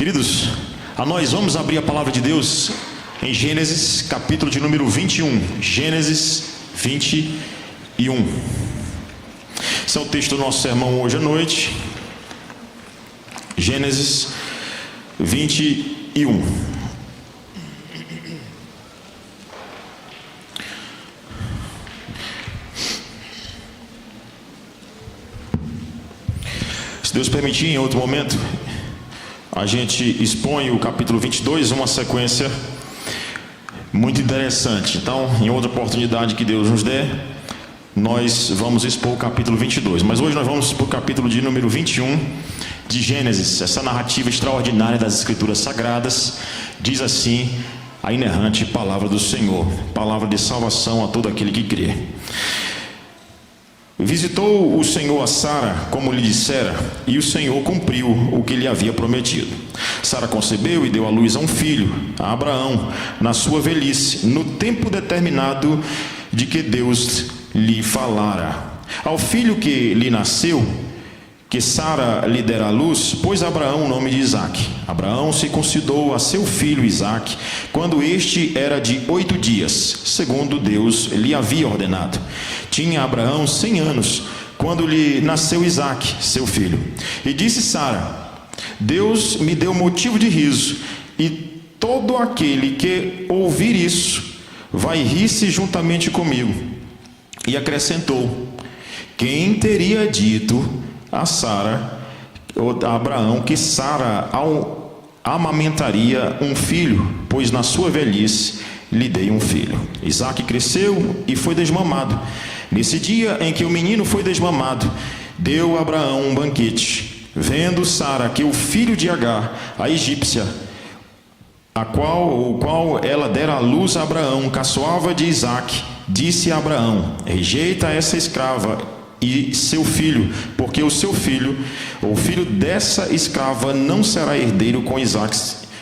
Queridos, nós vamos abrir a palavra de Deus em Gênesis, capítulo de número 21. Gênesis 21. Esse é o texto do nosso sermão hoje à noite. Gênesis 21. Se Deus permitir, em outro momento, a gente expõe o capítulo 22, uma sequência muito interessante. Então, em outra oportunidade que Deus nos der, nós vamos expor o capítulo 22. Mas hoje nós vamos para o capítulo de número 21 de Gênesis. Essa narrativa extraordinária das Escrituras Sagradas diz assim a inerrante palavra do Senhor, palavra de salvação a todo aquele que crê. Visitou o Senhor a Sara, como lhe dissera, e o Senhor cumpriu o que lhe havia prometido. Sara concebeu e deu à luz a um filho, a Abraão, na sua velhice, no tempo determinado de que Deus lhe falara. Ao filho que lhe nasceu, que Sara lhe dera à luz, pôs Abraão o nome de Isaque. Abraão circuncidou a seu filho Isaque, quando este era de 8 dias, segundo Deus lhe havia ordenado. Tinha Abraão 100 anos, quando lhe nasceu Isaque, seu filho. E disse Sara: Deus me deu motivo de riso, e todo aquele que ouvir isso vai rir-se juntamente comigo. E acrescentou: quem teria dito a Sara, a Abraão, que Sara amamentaria um filho, pois na sua velhice lhe dei um filho. Isaque cresceu e foi desmamado. Nesse dia em que o menino foi desmamado, deu Abraão um banquete. Vendo Sara que o filho de Agar, a egípcia, o qual ela dera à luz a Abraão, caçoava de Isaque, disse a Abraão: rejeita essa escrava e seu filho, porque o seu filho, o filho dessa escrava, não será herdeiro com Isaque,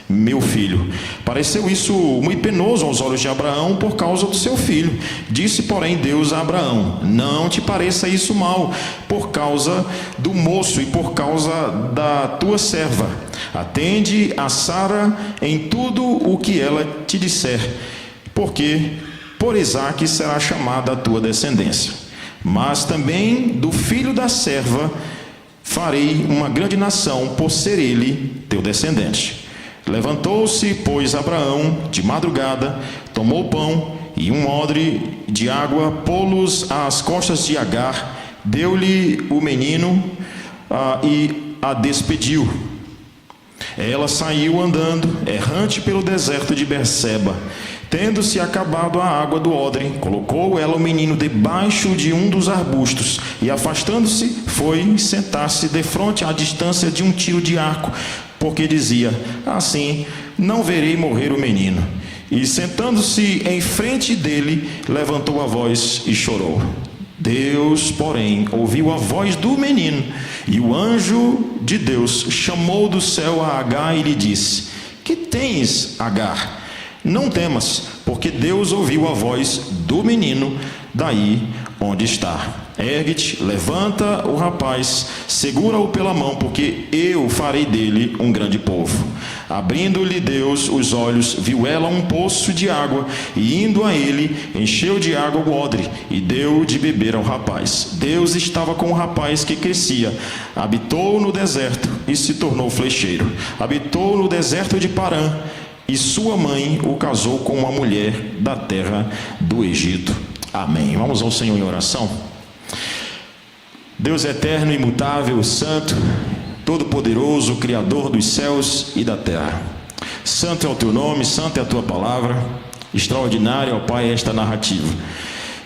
meu filho. Pareceu isso muito penoso aos olhos de Abraão por causa do seu filho. Disse, porém, Deus a Abraão: não te pareça isso mal, por causa do moço e por causa da tua serva. Atende a Sara em tudo o que ela te disser, porque por Isaque será chamada a tua descendência. Mas também do filho da serva farei uma grande nação, por ser ele teu descendente. Levantou-se, pois, Abraão de madrugada, tomou pão e um odre de água, pô-los às costas de Agar, deu-lhe o menino e a despediu. Ela saiu andando, errante pelo deserto de Berseba. Tendo-se acabado a água do odre, colocou ela o menino debaixo de um dos arbustos, e afastando-se, foi sentar-se defronte à distância de um tiro de arco, porque dizia: assim não verei morrer o menino. E sentando-se em frente dele, levantou a voz e chorou. Deus, porém, ouviu a voz do menino, e o anjo de Deus chamou do céu a Agar e lhe disse: que tens, Agar? Não temas, porque Deus ouviu a voz do menino daí onde está. Ergue-te, levanta o rapaz, segura-o pela mão, porque eu farei dele um grande povo. Abrindo-lhe Deus os olhos, viu ela um poço de água, e indo a ele, encheu de água o odre, e deu de beber ao rapaz. Deus estava com o rapaz que crescia, habitou no deserto e se tornou flecheiro. Habitou no deserto de Parã, e sua mãe o casou com uma mulher da terra do Egito. Amém. Vamos ao Senhor em oração. Deus eterno, imutável, santo, todo-poderoso, Criador dos céus e da terra. Santo é o teu nome, santa é a tua palavra. Extraordinária, ó Pai, esta narrativa.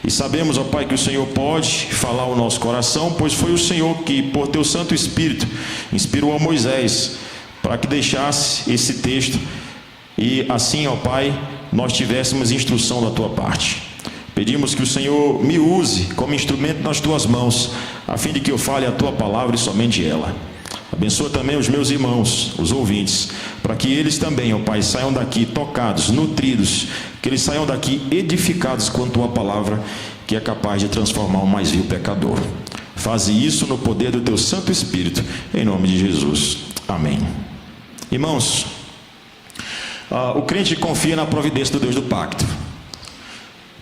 E sabemos, ó Pai, que o Senhor pode falar ao nosso coração, pois foi o Senhor que, por teu Santo Espírito, inspirou a Moisés para que deixasse esse texto. E assim, ó Pai, nós tivéssemos instrução da tua parte. Pedimos que o Senhor me use como instrumento nas tuas mãos, a fim de que eu fale a tua palavra e somente ela. Abençoa também os meus irmãos, os ouvintes, para que eles também, ó Pai, saiam daqui tocados, nutridos, que eles saiam daqui edificados com a tua palavra, que é capaz de transformar o mais vil pecador. Faze isso no poder do teu Santo Espírito, em nome de Jesus. Amém. Irmãos, o crente confia na providência do Deus do pacto.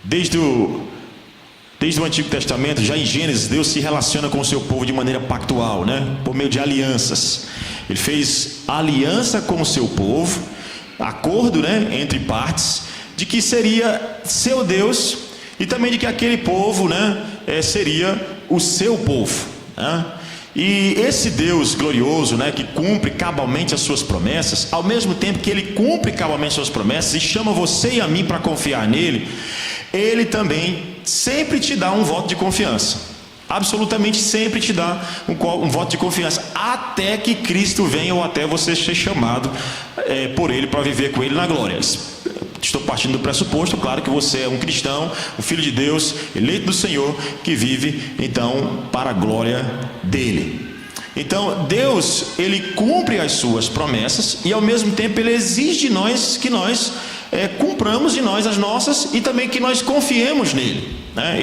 Desde o Antigo Testamento, já em Gênesis, Deus se relaciona com o seu povo de maneira pactual, né? Por meio de alianças. Ele fez aliança com o seu povo, acordo, né, entre partes, de que seria seu Deus e também de que aquele povo, né, seria o seu povo, né? E esse Deus glorioso, né, que cumpre cabalmente as suas promessas, ao mesmo tempo que Ele cumpre cabalmente as suas promessas e chama você e a mim para confiar nele, Ele também sempre te dá um voto de confiança. Absolutamente sempre te dá um voto de confiança, até que Cristo venha ou até você ser chamado por Ele para viver com Ele na glória. Estou partindo do pressuposto, claro, que você é um cristão, um filho de Deus, eleito do Senhor, que vive então para a glória dele. Então Deus, Ele cumpre as suas promessas e ao mesmo tempo Ele exige de nós que nós cumpramos de nós as nossas e também que nós confiemos nele, né?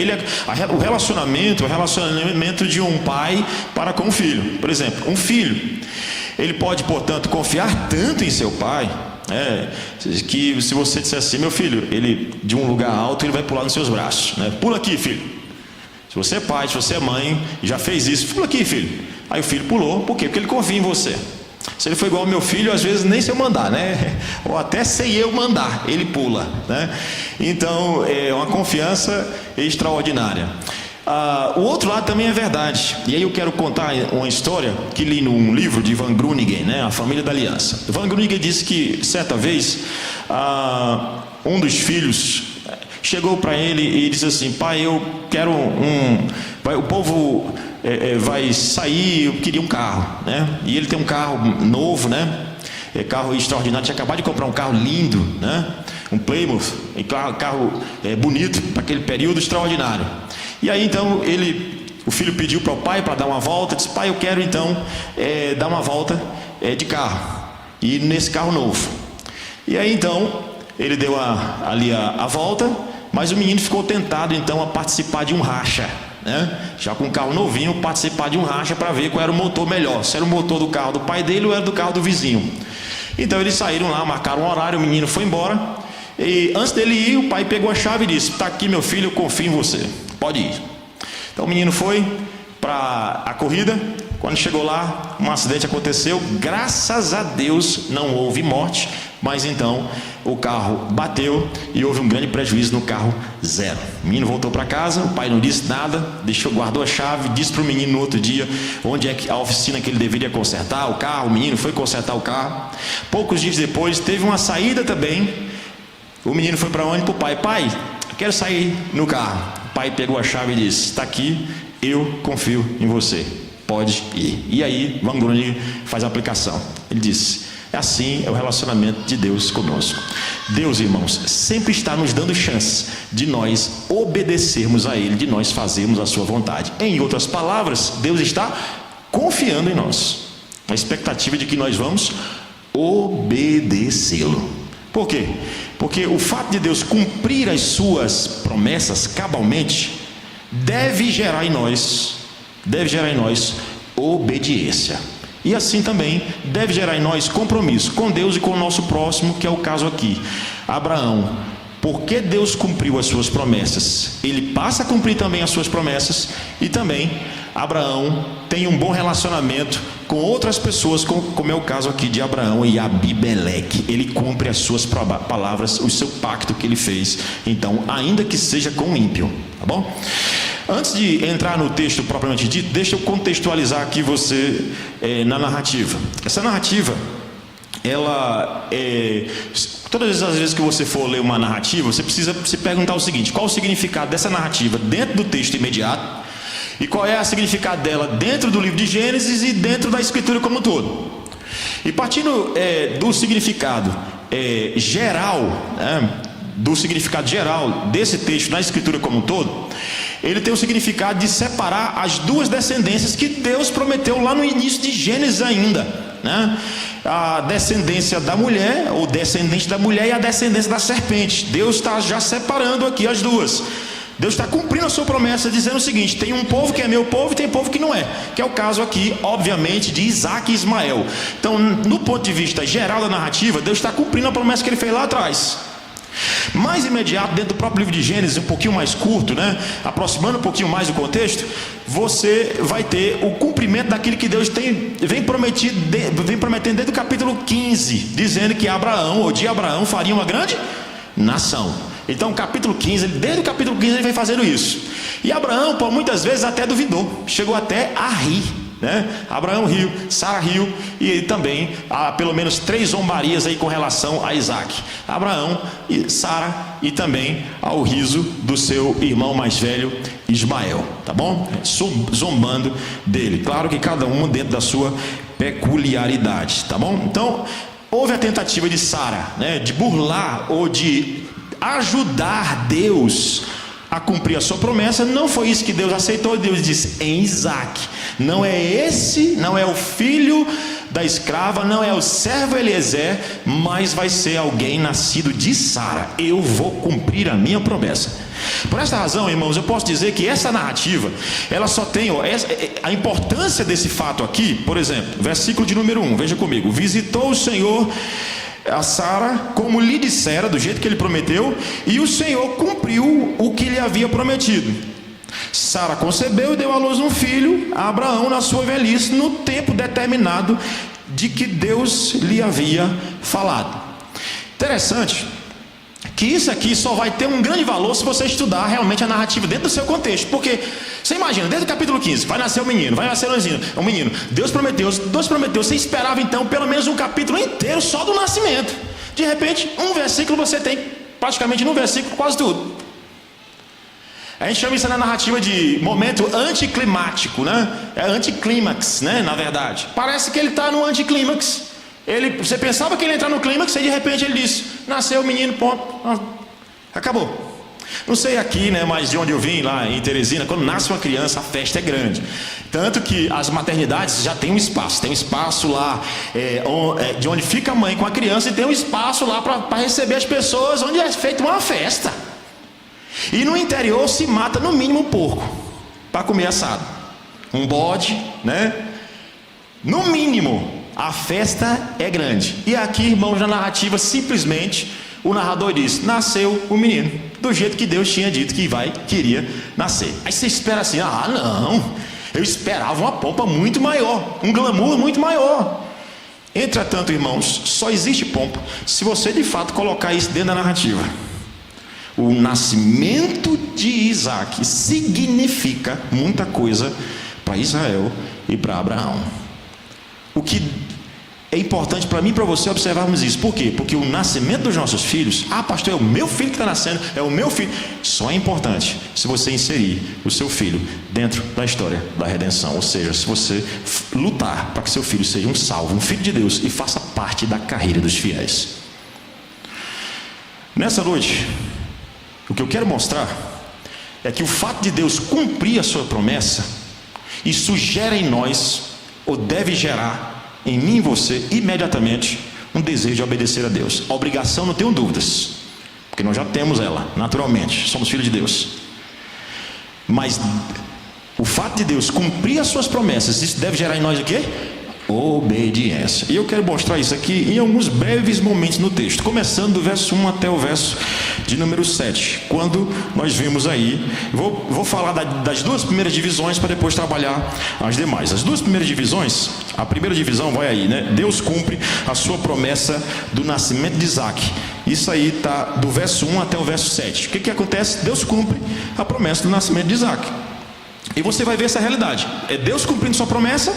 O relacionamento de um pai para com um filho. Por exemplo, um filho, ele pode, portanto, confiar tanto em seu pai, que se você disser assim: meu filho, ele de um lugar alto ele vai pular nos seus braços, né? Pula aqui, filho. Se você é pai, se você é mãe e já fez isso, pula aqui, filho. Aí o filho pulou, por quê? Porque ele confia em você. Se ele for igual ao meu filho, às vezes nem se eu mandar, né? Ou até sem eu mandar, ele pula, né? Então é uma confiança extraordinária. O outro lado também é verdade. E aí eu quero contar uma história que li num livro de Van Groningen, né? A Família da Aliança. Van Groningen disse que certa vez um dos filhos chegou para ele e disse assim: pai, eu quero o povo vai sair, eu queria um carro, né? E ele tem um carro novo, né? Carro extraordinário, tinha acabado de comprar um carro lindo, né? Um Plymouth, carro bonito para aquele período, extraordinário. E aí então o filho pediu para o pai para dar uma volta, disse: pai, eu quero então dar uma volta de carro, e nesse carro novo. E aí então ele deu ali a volta, mas o menino ficou tentado então a participar de um racha, né? Já com um carro novinho, participar de um racha para ver qual era o motor melhor, se era o motor do carro do pai dele ou era do carro do vizinho. Então eles saíram lá, marcaram um horário, o menino foi embora, e antes dele ir, o pai pegou a chave e disse: está aqui, meu filho, eu confio em você, pode ir. Então o menino foi para a corrida. Quando chegou lá, um acidente aconteceu, graças a Deus não houve morte, mas então o carro bateu e houve um grande prejuízo no carro zero. O menino voltou para casa, o pai não disse nada, guardou a chave, disse para o menino no outro dia onde é a oficina que ele deveria consertar o carro. O menino foi consertar o carro. Poucos dias depois teve uma saída também. O menino foi para onde? Para o pai: pai, eu quero sair no carro. O pai pegou a chave e disse: está aqui, eu confio em você, pode ir. E aí Van Groningen faz a aplicação. Ele disse: assim é o relacionamento de Deus conosco. Deus, irmãos, sempre está nos dando chance de nós obedecermos a Ele, de nós fazermos a sua vontade. Em outras palavras, Deus está confiando em nós, a expectativa de que nós vamos obedecê-lo. Por quê? Porque o fato de Deus cumprir as suas promessas cabalmente deve gerar em nós obediência. E assim também deve gerar em nós compromisso com Deus e com o nosso próximo, que é o caso aqui. Abraão, porque Deus cumpriu as suas promessas, ele passa a cumprir também as suas promessas. E também Abraão tem um bom relacionamento com outras pessoas, como é o caso aqui de Abraão e Abimeleque. Ele cumpre as suas palavras, o seu pacto que ele fez, então, ainda que seja com o ímpio, tá bom? Antes de entrar no texto propriamente dito, deixa eu contextualizar aqui você na narrativa. Essa narrativa, todas as vezes que você for ler uma narrativa, você precisa se perguntar o seguinte: qual o significado dessa narrativa dentro do texto imediato, e qual é o significado dela dentro do livro de Gênesis e dentro da Escritura como um todo. E partindo do significado geral, do significado geral desse texto na Escritura como um todo, ele tem o significado de separar as duas descendências que Deus prometeu lá no início de Gênesis ainda, né? A descendência da mulher, ou descendente da mulher, e a descendência da serpente. Deus está já separando aqui as duas. Deus está cumprindo a sua promessa, dizendo o seguinte: tem um povo que é meu povo e tem povo que não é. Que é o caso aqui, obviamente, de Isaac e Ismael. Então, no ponto de vista geral da narrativa, Deus está cumprindo a promessa que ele fez lá atrás. Mais imediato, dentro do próprio livro de Gênesis, um pouquinho mais curto, né? Aproximando um pouquinho mais o contexto, você vai ter o cumprimento daquilo que Deus vem prometendo desde o capítulo 15, dizendo que de Abraão faria uma grande nação. Então, desde o capítulo 15 ele vem fazendo isso. E Abraão, por muitas vezes, até duvidou, chegou até a rir, né? Abraão riu, Sara riu, e também há pelo menos 3 zombarias aí com relação a Isaac: Abraão, e Sara, e também ao riso do seu irmão mais velho Ismael, tá bom? Zombando dele, claro que cada um dentro da sua peculiaridade, tá bom? Então, houve a tentativa de Sara, né, de burlar ou de ajudar Deus a cumprir a sua promessa. Não foi isso que Deus aceitou. Deus disse: em Isaac, não é o filho da escrava, não é o servo Eliezer, mas vai ser alguém nascido de Sara. Eu vou cumprir a minha promessa. Por esta razão, irmãos, eu posso dizer que essa narrativa, ela só tem a importância desse fato aqui. Por exemplo, versículo de número 1, veja comigo: visitou o Senhor a Sara como lhe dissera, do jeito que ele prometeu, e o Senhor cumpriu o que lhe havia prometido. Sara concebeu e deu à luz um filho a Abraão na sua velhice, no tempo determinado de que Deus lhe havia falado. Interessante que isso aqui só vai ter um grande valor se você estudar realmente a narrativa dentro do seu contexto. Porque você imagina, desde o capítulo 15, vai nascer um menino, Deus prometeu, você esperava então pelo menos um capítulo inteiro só do nascimento. De repente, um versículo você tem, praticamente num versículo, quase tudo. A gente chama isso na narrativa de momento anticlimático, né? É anticlímax, né? Na verdade, parece que ele está no anticlímax. Você pensava que ele ia entrar no clímax e de repente ele disse: nasceu o menino, ponto, acabou. Não sei aqui, né, mas de onde eu vim, lá em Teresina, quando nasce uma criança, a festa é grande. Tanto que as maternidades já tem um espaço. Tem um espaço lá de onde fica a mãe com a criança, e tem um espaço lá para receber as pessoas, onde é feita uma festa. E no interior se mata no mínimo um porco para comer assado, um bode, né? No mínimo. A festa é grande. E aqui, irmãos, na narrativa, simplesmente o narrador diz: nasceu o menino, do jeito que Deus tinha dito que queria nascer. Aí você espera assim: não, eu esperava uma pompa muito maior, um glamour muito maior. Entretanto, irmãos, só existe pompa se você de fato colocar isso dentro da narrativa. O nascimento de Isaac significa muita coisa para Israel e para Abraão. O que é importante para mim e para você observarmos isso. Por quê? Porque o nascimento dos nossos filhos, pastor, é o meu filho que está nascendo, é o meu filho. Só é importante se você inserir o seu filho dentro da história da redenção. Ou seja, se você lutar para que seu filho seja um salvo, um filho de Deus, e faça parte da carreira dos fiéis. Nessa noite, o que eu quero mostrar é que o fato de Deus cumprir a sua promessa, isso gera em nós, ou deve gerar em mim e você, imediatamente, um desejo de obedecer a Deus. A obrigação, não tenho dúvidas, porque nós já temos ela, naturalmente, somos filhos de Deus. Mas o fato de Deus cumprir as suas promessas, isso deve gerar em nós o quê? Obediência. E eu quero mostrar isso aqui em alguns breves momentos no texto, começando do verso 1 até o verso de número 7, quando nós vimos aí, vou falar das 2 primeiras divisões para depois trabalhar as demais. As 2 primeiras divisões, a primeira divisão vai aí, né? Deus cumpre a sua promessa do nascimento de Isaac. Isso aí está do verso 1 até o verso 7. O que acontece? Deus cumpre a promessa do nascimento de Isaac. E você vai ver essa realidade. É Deus cumprindo sua promessa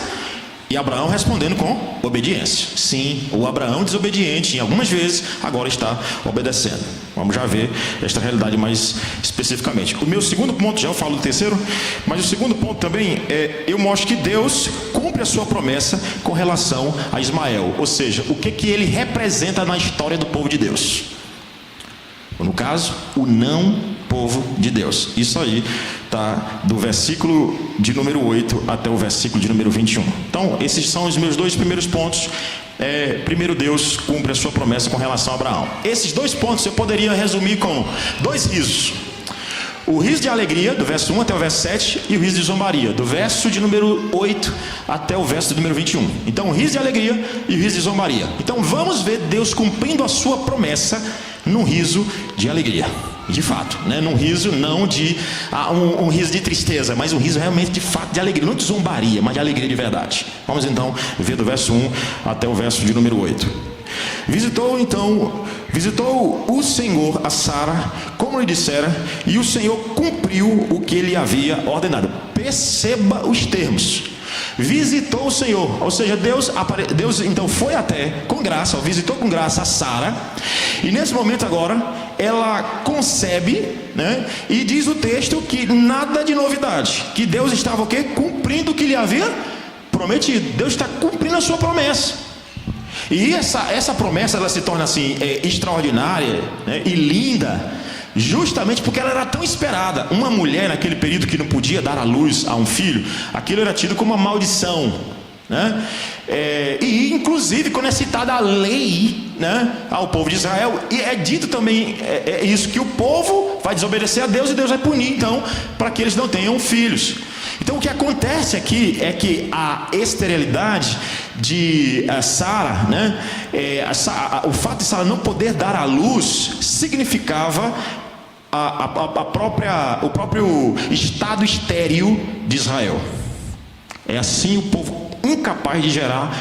e Abraão respondendo com obediência. Sim, o Abraão desobediente, em algumas vezes, agora está obedecendo. Vamos já ver esta realidade mais especificamente. O meu segundo ponto, já eu falo do terceiro, mas o segundo ponto também eu mostro que Deus cumpre a sua promessa com relação a Ismael. Ou seja, o que ele representa na história do povo de Deus. No caso, o não povo de Deus. Isso aí está do versículo de número 8 até o versículo de número 21. Então, esses são os meus 2 primeiros pontos. Primeiro, Deus cumpre a sua promessa com relação a Abraão. Esses 2 pontos eu poderia resumir com 2 risos. o riso de alegria, do verso 1 até o verso 7, e o riso de zombaria, do verso de número 8 até o verso de número 21. Então, o riso de alegria e o riso de zombaria. Então, vamos ver Deus cumprindo a sua promessa num riso de alegria. De fato, né? Num riso não de um riso de tristeza, mas um riso realmente de fato de alegria, não de zombaria, mas de alegria de verdade. Vamos então ver do verso 1 até o verso de número 8. Visitou o Senhor a Sara, como lhe dissera, e o Senhor cumpriu o que ele havia ordenado. Perceba os termos. Visitou o Senhor, ou seja, Deus então foi até com graça, visitou com graça a Sara, e nesse momento agora ela concebe, né? E diz o texto que nada de novidade, que Deus estava o quê? Cumprindo o que lhe havia prometido. Deus está cumprindo a sua promessa. E essa promessa ela se torna assim extraordinária, né? E linda, justamente porque ela era tão esperada. Uma mulher naquele período que não podia dar à luz a um filho, aquilo era tido como uma maldição, né? E inclusive quando é citada a lei, né, ao povo de Israel, e é dito também isso, que o povo vai desobedecer a Deus e Deus vai punir então para que eles não tenham filhos. Então o que acontece aqui é que a esterilidade de Sara, né, o fato de Sara não poder dar à luz significava o próprio estado estéril de Israel. É assim o povo incapaz de gerar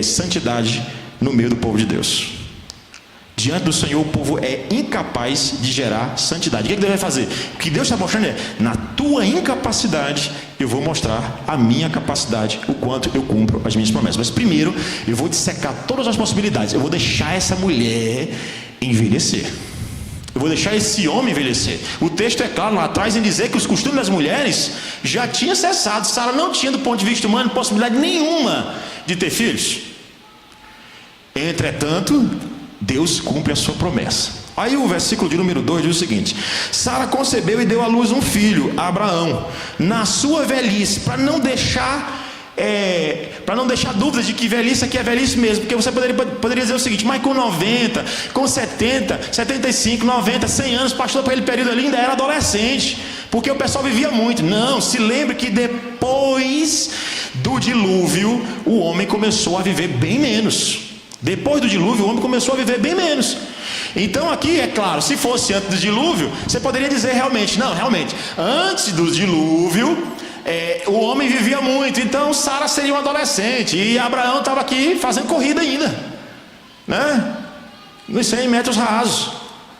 santidade no meio do povo de Deus. Diante do Senhor, o povo é incapaz de gerar santidade. O que Deus vai fazer? O que Deus está mostrando na tua incapacidade, eu vou mostrar a minha capacidade, o quanto eu cumpro as minhas promessas. Mas primeiro, eu vou dissecar todas as possibilidades. Eu vou deixar essa mulher envelhecer. Eu vou deixar esse homem envelhecer. O texto é claro lá atrás em dizer que os costumes das mulheres já tinham cessado. Sara não tinha, do ponto de vista humano, possibilidade nenhuma de ter filhos. Entretanto, Deus cumpre a sua promessa. Aí o versículo de número 2 diz o seguinte: Sara concebeu e deu à luz um filho, a Abraão, na sua velhice, para não deixar dúvidas de que velhice aqui é velhice mesmo, porque você poderia dizer o seguinte: mas com 90, com 70, 75, 90, 100 anos, pastor, para aquele período ali ainda era adolescente, porque o pessoal vivia muito. Não, se lembre que depois do dilúvio o homem começou a viver bem menos. Depois do dilúvio o homem começou a viver bem menos. Então aqui é claro, se fosse antes do dilúvio, você poderia dizer realmente, antes do dilúvio o homem vivia muito, então Sara seria um adolescente e Abraão estava aqui fazendo corrida ainda, né? Nos 100 metros rasos.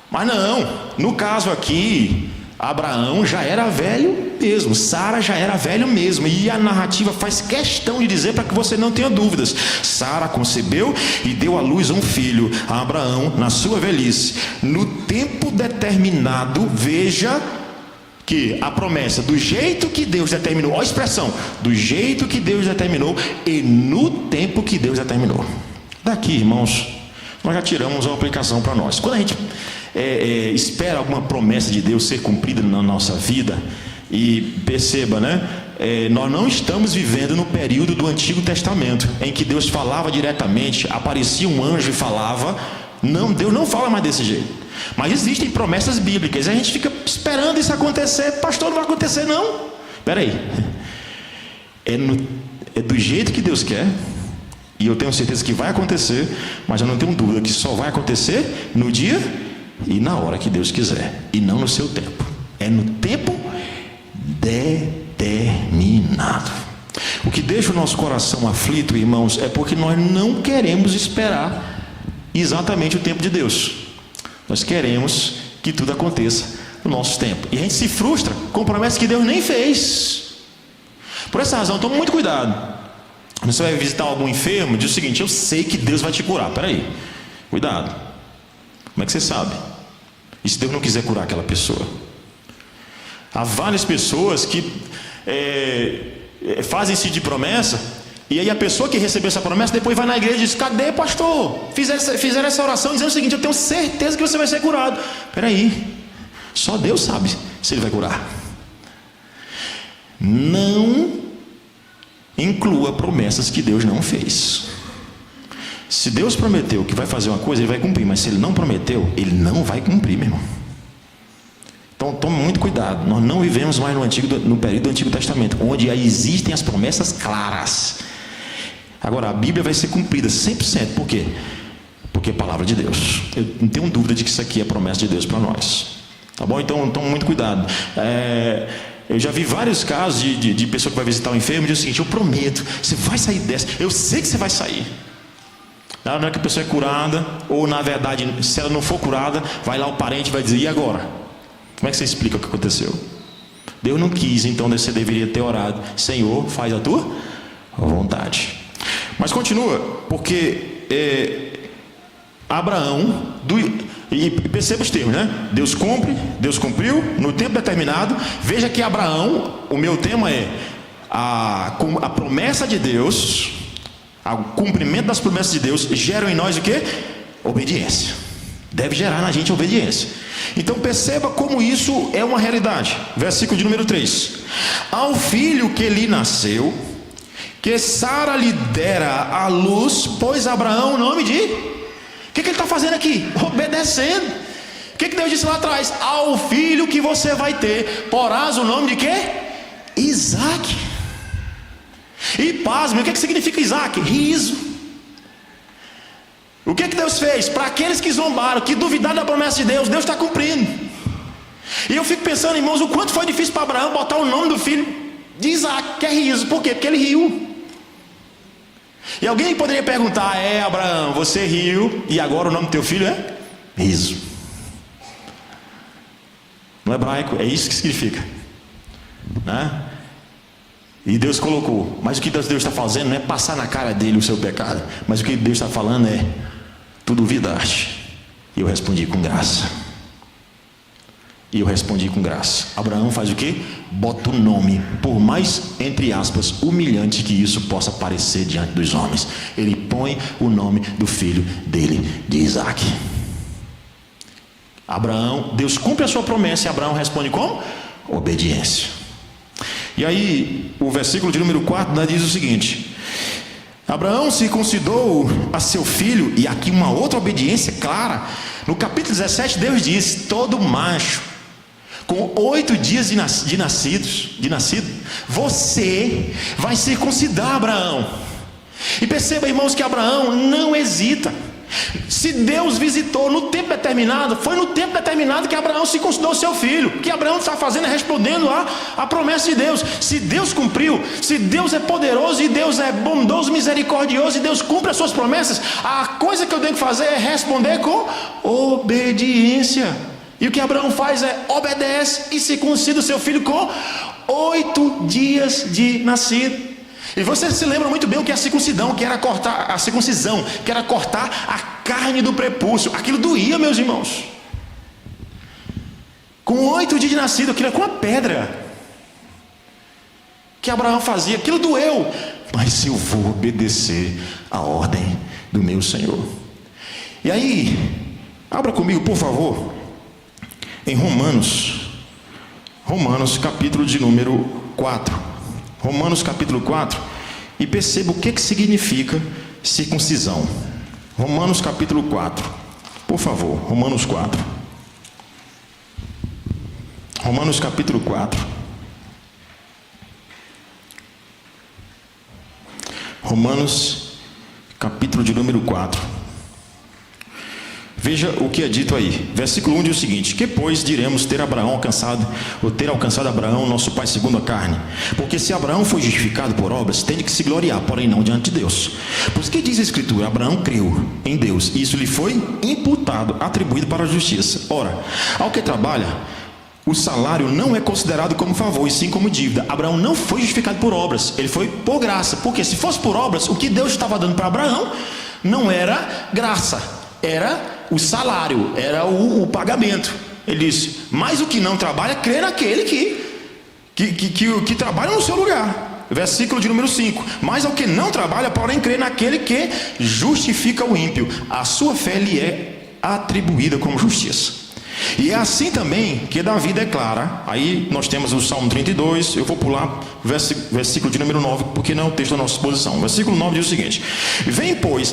Mas não, no caso aqui, Abraão já era velho mesmo, Sara já era velho mesmo, e a narrativa faz questão de dizer para que você não tenha dúvidas. Sara concebeu e deu à luz um filho, a Abraão, na sua velhice, no tempo determinado. Veja que a promessa, do jeito que Deus determinou, olha a expressão, do jeito que Deus determinou e no tempo que Deus determinou. Daqui, irmãos, nós já tiramos uma aplicação para nós. Quando a gente espera alguma promessa de Deus ser cumprida na nossa vida, e perceba, né, nós não estamos vivendo no período do Antigo Testamento, em que Deus falava diretamente, aparecia um anjo e falava. Não, Deus não fala mais desse jeito. Mas existem promessas bíblicas, a gente fica esperando isso acontecer. Pastor, não vai acontecer não. Espera aí, é do jeito que Deus quer, e eu tenho certeza que vai acontecer, mas eu não tenho dúvida que só vai acontecer no dia e na hora que Deus quiser, e não no seu tempo. É no tempo determinado. O que deixa o nosso coração aflito, irmãos, é porque nós não queremos esperar exatamente o tempo de Deus. Nós queremos que tudo aconteça no nosso tempo, e a gente se frustra com promessas que Deus nem fez. Por essa razão, tome muito cuidado. Você vai visitar algum enfermo, diz o seguinte: eu sei que Deus vai te curar. Peraí, cuidado. Como é que você sabe? E se Deus não quiser curar aquela pessoa? Há várias pessoas que fazem-se de promessa, e aí a pessoa que recebeu essa promessa depois vai na igreja e diz: cadê, pastor? Fizeram essa oração dizendo o seguinte: eu tenho certeza que você vai ser curado. Peraí, só Deus sabe se ele vai curar. Não inclua promessas que Deus não fez. Se Deus prometeu que vai fazer uma coisa, ele vai cumprir, mas se ele não prometeu, ele não vai cumprir, meu irmão. Então tome muito cuidado. Nós não vivemos mais no período do Antigo Testamento, onde existem as promessas claras. Agora, a Bíblia vai ser cumprida 100%. Por quê? Porque é palavra de Deus. Eu não tenho dúvida de que isso aqui é promessa de Deus para nós. Tá bom? Então tome muito cuidado. Eu já vi vários casos de pessoa que vai visitar o enfermo e diz o seguinte: eu prometo, você vai sair dessa. Eu sei que você vai sair. Na hora que a pessoa é curada, ou na verdade, se ela não for curada, vai lá o parente e vai dizer: e agora? Como é que você explica o que aconteceu? Deus não quis, então você deveria ter orado: Senhor, faz a tua vontade. Mas continua, porque Abraão, e perceba os termos, né? Deus cumpre, Deus cumpriu no tempo determinado. Veja que Abraão, o meu tema é a promessa de Deus, o cumprimento das promessas de Deus geram em nós o quê? Obediência. Deve gerar na gente obediência. Então perceba como isso é uma realidade. Versículo de número 3: ao filho que lhe nasceu, que Sara lhe dera à luz, pôs Abraão o nome de... O que ele está fazendo aqui? Obedecendo. O que Deus disse lá atrás? Ao filho que você vai ter, porás o nome de quê? Isaac. E pasme, o que significa Isaac? Riso. O que Deus fez? Para aqueles que zombaram, que duvidaram da promessa de Deus, Deus está cumprindo. E eu fico pensando, irmãos, o quanto foi difícil para Abraão botar o nome do filho de Isaac, que é riso. Por quê? Porque ele riu. E alguém poderia perguntar: Abraão, você riu e agora o nome do teu filho é riso. No hebraico é isso que significa, né? E Deus colocou. Mas o que Deus está fazendo não é passar na cara dele o seu pecado, mas o que Deus está falando é: tu duvidaste, e eu respondi com graça. E eu respondi com graça. Abraão faz o quê? Bota o nome, por mais, entre aspas, humilhante que isso possa parecer diante dos homens. Ele põe o nome do filho dele, de Isaac. Abraão, Deus cumpre a sua promessa e Abraão responde como? Obediência. E aí, o versículo de número 4 diz o seguinte: Abraão circuncidou a seu filho, e aqui uma outra obediência clara. No capítulo 17, Deus diz: todo macho com 8 dias de nascido, você vai circuncidar Abraão. E perceba, irmãos, que Abraão não hesita. Se Deus visitou no tempo determinado, foi no tempo determinado que Abraão circuncidou seu filho. O que Abraão está fazendo é respondendo à promessa de Deus. Se Deus cumpriu, se Deus é poderoso e Deus é bondoso, misericordioso, e Deus cumpre as suas promessas, a coisa que eu tenho que fazer é responder com obediência. E o que Abraão faz é obedece e circuncida o seu filho com 8 dias de nascido. E você se lembra muito bem o que é a circuncisão, que era cortar a carne do prepúcio. Aquilo doía, meus irmãos. Com 8 dias de nascido, aquilo é com a pedra que Abraão fazia, aquilo doeu. Mas eu vou obedecer a ordem do meu Senhor. E aí, abra comigo, por favor, em Romanos capítulo de número 4. Romanos capítulo 4. E perceba o que significa circuncisão. Romanos capítulo 4. Por favor, Romanos 4. Romanos capítulo 4. Romanos capítulo de número 4. Veja o que é dito aí. Versículo 1 diz o seguinte: que pois diremos ter alcançado Abraão, nosso pai segundo a carne? Porque se Abraão foi justificado por obras, tem de que se gloriar, porém não diante de Deus. Pois que diz a Escritura? Abraão creu em Deus, e isso lhe foi imputado, atribuído para a justiça. Ora, ao que trabalha, o salário não é considerado como favor, e sim como dívida. Abraão não foi justificado por obras, ele foi por graça. Porque se fosse por obras, o que Deus estava dando para Abraão não era graça, era o salário, era o pagamento. Ele disse: mas o que não trabalha, crê naquele que trabalha no seu lugar. Versículo de número 5: mas ao que não trabalha, porém crê naquele que justifica o ímpio, a sua fé lhe é atribuída como justiça. E é assim também que Davi declara. Aí nós temos o Salmo 32. Eu vou pular versículo de número 9, porque não é o texto da nossa exposição. Versículo 9 diz o seguinte: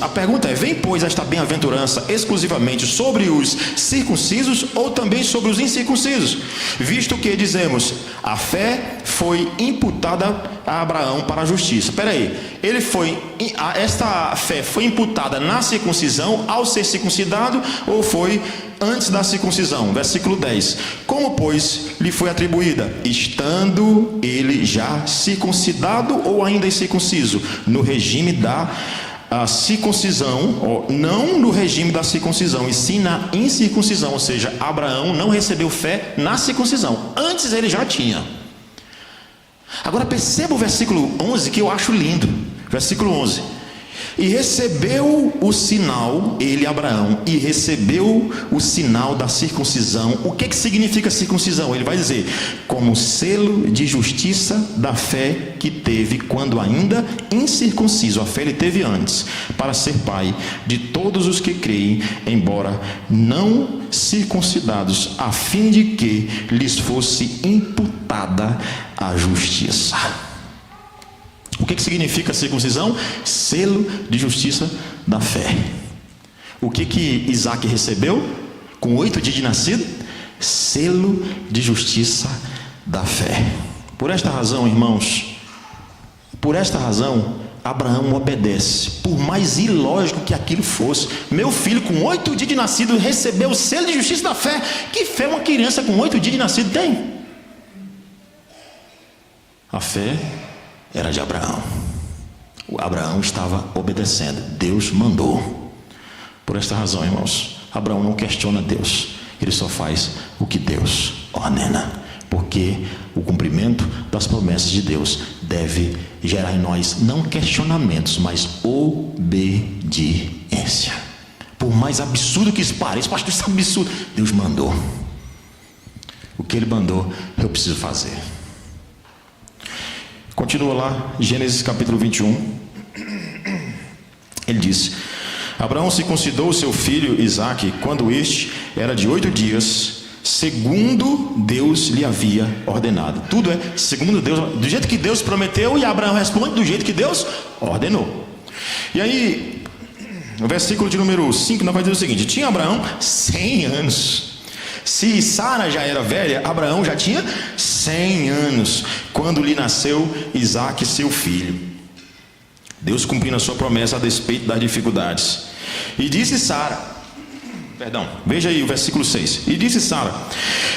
a pergunta é: vem pois esta bem-aventurança exclusivamente sobre os circuncisos ou também sobre os incircuncisos? Visto que dizemos, a fé foi imputada a Abraão para a justiça. Espera aí, esta fé foi imputada na circuncisão ao ser circuncidado ou foi antes da circuncisão? Versículo 10: como pois lhe foi atribuída? Estando ele já circuncidado ou ainda incircunciso? No regime da circuncisão, não no regime da circuncisão, e sim na incircuncisão. Ou seja, Abraão não recebeu fé na circuncisão, antes ele já tinha. Agora perceba o versículo 11, que eu acho lindo. Versículo 11: e recebeu o sinal, ele, Abraão, e recebeu o sinal da circuncisão. O que significa circuncisão? Ele vai dizer: como selo de justiça da fé que teve quando ainda incircunciso. A fé ele teve antes, para ser pai de todos os que creem, embora não circuncidados, a fim de que lhes fosse imputada a justiça. O que significa circuncisão? Selo de justiça da fé. O que Isaac recebeu com 8 dias de nascido? Selo de justiça da fé. Por esta razão, irmãos, Abraão obedece, por mais ilógico que aquilo fosse. Meu filho com 8 dias de nascido recebeu o selo de justiça da fé. Que fé uma criança com 8 dias de nascido tem? A fé era de Abraão. O Abraão estava obedecendo. Deus mandou. Por esta razão, irmãos, Abraão não questiona Deus. Ele só faz o que Deus ordena. Porque o cumprimento das promessas de Deus deve gerar em nós não questionamentos, mas obediência. Por mais absurdo que isso pareça, pastor, isso é absurdo. Deus mandou. O que Ele mandou, eu preciso fazer. Continua lá, Gênesis capítulo 21. Ele diz: Abraão circuncidou o seu filho Isaque quando este era de 8 dias, segundo Deus lhe havia ordenado. Tudo é segundo Deus, do jeito que Deus prometeu, e Abraão responde do jeito que Deus ordenou. E aí, no versículo de número 5, nós vai dizer o seguinte: tinha Abraão 100 anos. Se Sara já era velha, Abraão já tinha 100 anos, quando lhe nasceu Isaque, seu filho. Deus cumprindo a sua promessa a despeito das dificuldades. E disse Sara, veja aí o versículo 6. E disse Sara: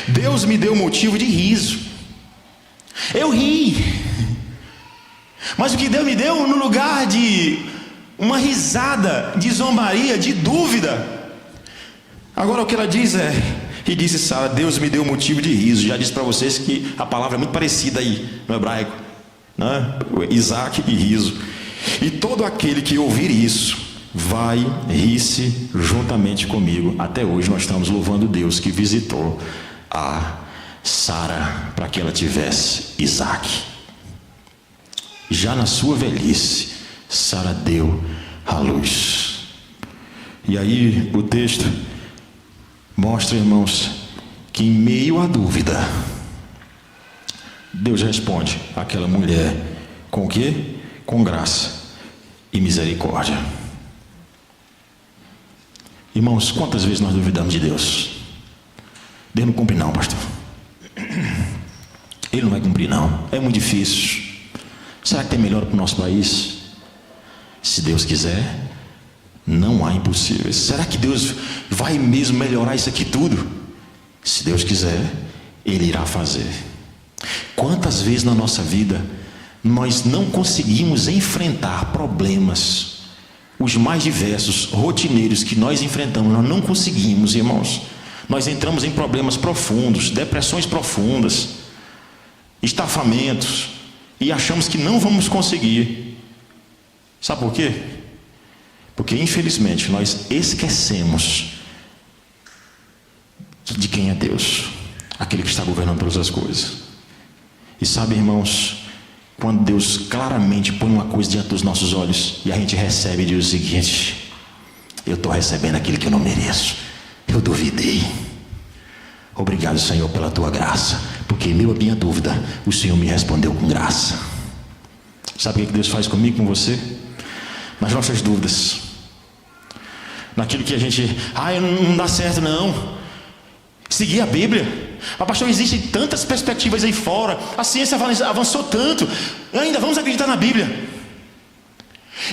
Deus me deu motivo de riso. Eu ri. Mas o que Deus me deu no lugar de uma risada, de zombaria, de dúvida. Agora o que ela diz é: e disse Sara, Deus me deu motivo de riso. Já disse para vocês que a palavra é muito parecida aí no hebraico, né? Isaac e riso. E todo aquele que ouvir isso vai rir-se juntamente comigo. Até hoje nós estamos louvando Deus que visitou a Sara para que ela tivesse Isaac. Já na sua velhice, Sara deu à luz. E aí o texto mostra, irmãos, que em meio à dúvida, Deus responde àquela mulher com o quê? Com graça e misericórdia. Irmãos, quantas vezes nós duvidamos de Deus? Deus não cumpre não, pastor. Ele não vai cumprir não, é muito difícil. Será que tem melhor para o nosso país? Se Deus quiser, não há impossíveis. Será que Deus vai mesmo melhorar isso aqui tudo? Se Deus quiser, Ele irá fazer. Quantas vezes na nossa vida nós não conseguimos enfrentar problemas, os mais diversos, rotineiros que nós enfrentamos, nós não conseguimos, irmãos. Nós entramos em problemas profundos, depressões profundas, estafamentos, e achamos que não vamos conseguir. Sabe por quê? Porque infelizmente nós esquecemos de quem é Deus, aquele que está governando todas as coisas. E sabe, irmãos, quando Deus claramente põe uma coisa diante dos nossos olhos e a gente recebe e diz o seguinte: eu estou recebendo aquilo que eu não mereço, eu duvidei. Obrigado, Senhor, pela tua graça, porque em meio à minha dúvida, o Senhor me respondeu com graça. Sabe o que Deus faz comigo, com você? Nas nossas dúvidas, naquilo que a gente, não dá certo não. Seguir a Bíblia. Mas pastor, existem tantas perspectivas aí fora, a ciência avançou tanto, ainda vamos acreditar na Bíblia?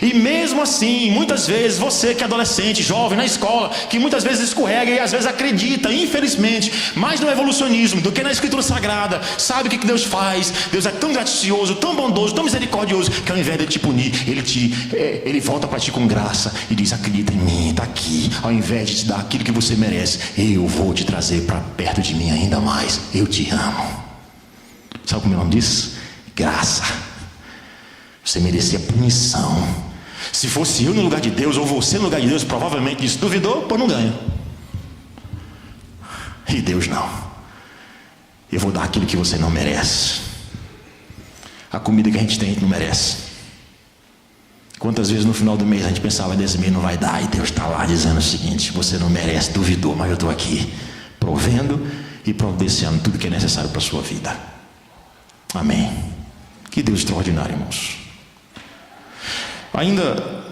E mesmo assim, muitas vezes, você que é adolescente, jovem, na escola, que muitas vezes escorrega e às vezes acredita, infelizmente, mais no evolucionismo do que na Escritura Sagrada, sabe o que Deus faz? Deus é tão gracioso, tão bondoso, tão misericordioso, que ao invés de te punir, Ele volta para ti com graça e diz: acredita em mim, está aqui. Ao invés de te dar aquilo que você merece, eu vou te trazer para perto de mim ainda mais. Eu te amo. Sabe como o nome disso? Graça. Você merecia punição. Se fosse eu no lugar de Deus, ou você no lugar de Deus, provavelmente disse: duvidou, pô, não ganha. E Deus não. Eu vou dar aquilo que você não merece. A comida que a gente tem, a gente não merece. Quantas vezes no final do mês a gente pensava: desse mês não vai dar, e Deus está lá dizendo o seguinte: você não merece, duvidou, mas eu estou aqui provendo e providenciando tudo que é necessário para a sua vida. Amém. Que Deus extraordinário, irmãos. Ainda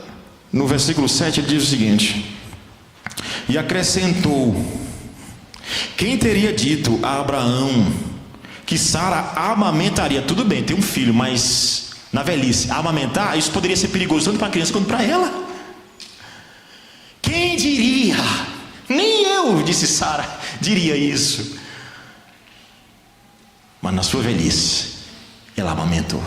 no versículo 7 ele diz o seguinte: e acrescentou: quem teria dito a Abraão que Sara amamentaria? Tudo bem, tem um filho, mas na velhice, amamentar, isso poderia ser perigoso tanto para a criança quanto para ela. Quem diria? Nem eu, disse Sara, diria isso. Mas na sua velhice ela amamentou.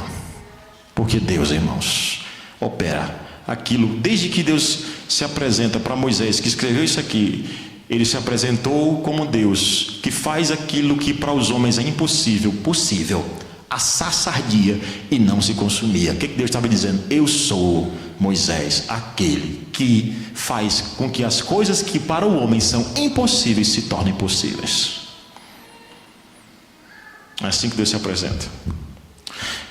Porque Deus, irmãos, opera aquilo. Desde que Deus se apresenta para Moisés, que escreveu isso aqui, ele se apresentou como Deus que faz aquilo que para os homens é impossível, possível. Assar sardinha e não se consumia. O que Deus estava dizendo? Eu sou, Moisés, aquele que faz com que as coisas que para o homem são impossíveis se tornem possíveis. É assim que Deus se apresenta.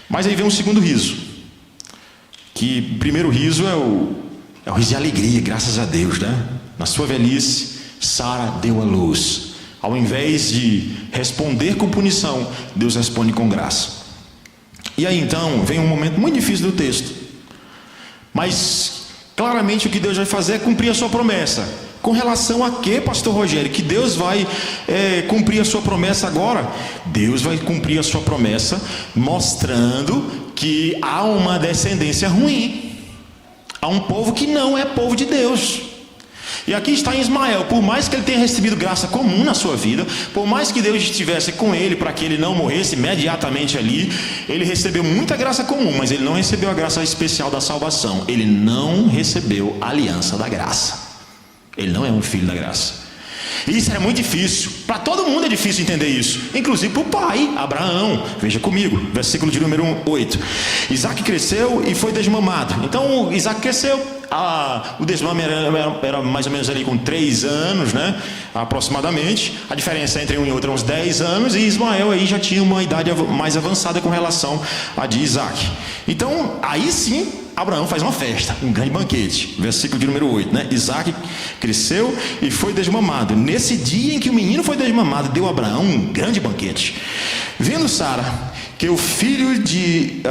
Mas aí vem um segundo riso. Que o primeiro riso é o riso de alegria, graças a Deus, né? Na sua velhice, Sara deu à luz. Ao invés de responder com punição, Deus responde com graça. E aí então vem um momento muito difícil do texto. Mas claramente o que Deus vai fazer é cumprir a sua promessa. Com relação a quê, pastor Rogério? Que Deus vai cumprir a sua promessa agora? Deus vai cumprir a sua promessa mostrando que há uma descendência ruim. Há um povo que não é povo de Deus. E aqui está em Ismael. Por mais que ele tenha recebido graça comum na sua vida, por mais que Deus estivesse com ele para que ele não morresse imediatamente ali, ele recebeu muita graça comum, mas ele não recebeu a graça especial da salvação. Ele não recebeu a aliança da graça. Ele não é um filho da graça. E isso era muito difícil. Para todo mundo é difícil entender isso, inclusive para o pai, Abraão. Veja comigo, versículo de número 8. Isaac cresceu e foi desmamado. Então Isaac cresceu. O desmame era mais ou menos ali com 3 anos, né? Aproximadamente. A diferença entre um e outro é uns 10 anos. E Ismael aí já tinha uma idade mais avançada com relação a de Isaac. Então aí sim Abraão faz uma festa, um grande banquete. Versículo de número 8, né? Isaac cresceu e foi desmamado. Nesse dia em que o menino foi desmamado, deu a Abraão um grande banquete. Vendo Sara que o filho de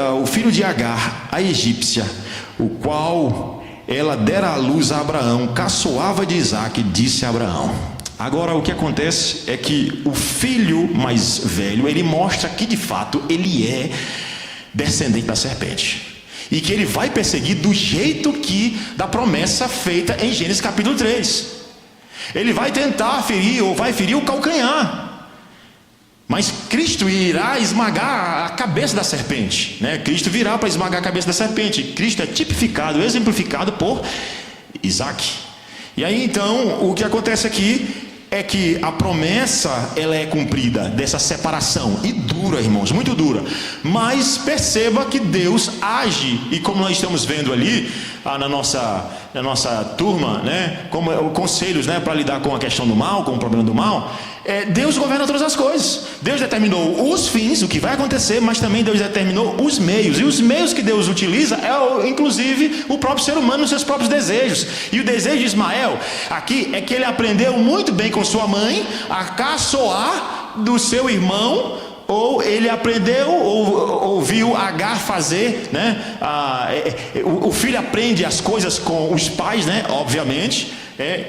Agar, a egípcia, o qual ela dera à luz a Abraão, caçoava de Isaac, disse a Abraão. Agora o que acontece é que o filho mais velho, ele mostra que de fato ele é descendente da serpente. E que ele vai perseguir do jeito da promessa feita em Gênesis capítulo 3. Ele vai tentar ferir, ou vai ferir o calcanhar. Mas Cristo irá esmagar a cabeça da serpente, né? Cristo virá para esmagar a cabeça da serpente. Cristo é tipificado, exemplificado por Isaac. E aí então, o que acontece aqui é que a promessa, ela é cumprida, dessa separação, e dura, irmãos, muito dura. Mas perceba que Deus age, e como nós estamos vendo ali, na nossa turma, né, como conselhos, né, para lidar com a questão do mal, com o problema do mal. Deus governa todas as coisas. Deus determinou os fins, o que vai acontecer, mas também Deus determinou os meios. E os meios que Deus utiliza inclusive o próprio ser humano nos seus próprios desejos. E o desejo de Ismael aqui é que ele aprendeu muito bem com sua mãe a caçoar do seu irmão, ou ele aprendeu, ou viu Agar fazer, né? O filho aprende as coisas com os pais, né? Obviamente.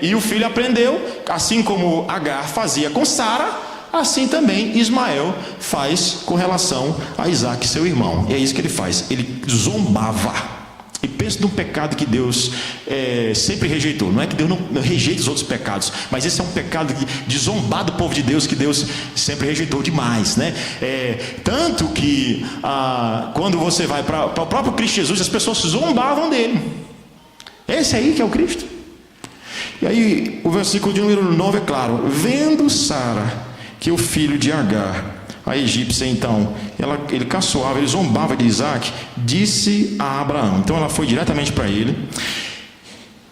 E o filho aprendeu, assim como Agar fazia com Sara, assim também Ismael faz com relação a Isaac, seu irmão. E é isso que ele faz, ele zombava. E pensa no pecado que Deus sempre rejeitou. Não é que Deus não rejeita os outros pecados, mas esse é um pecado de zombar do povo de Deus, que Deus sempre rejeitou demais, né? Tanto que quando você vai para o próprio Cristo Jesus, as pessoas zombavam dele. Esse aí que é o Cristo. E aí o versículo de número 9 é claro: vendo Sara que o filho de Agar, a egípcia, então, ele caçoava, ele zombava de Isaac, disse a Abraão. Então ela foi diretamente para ele.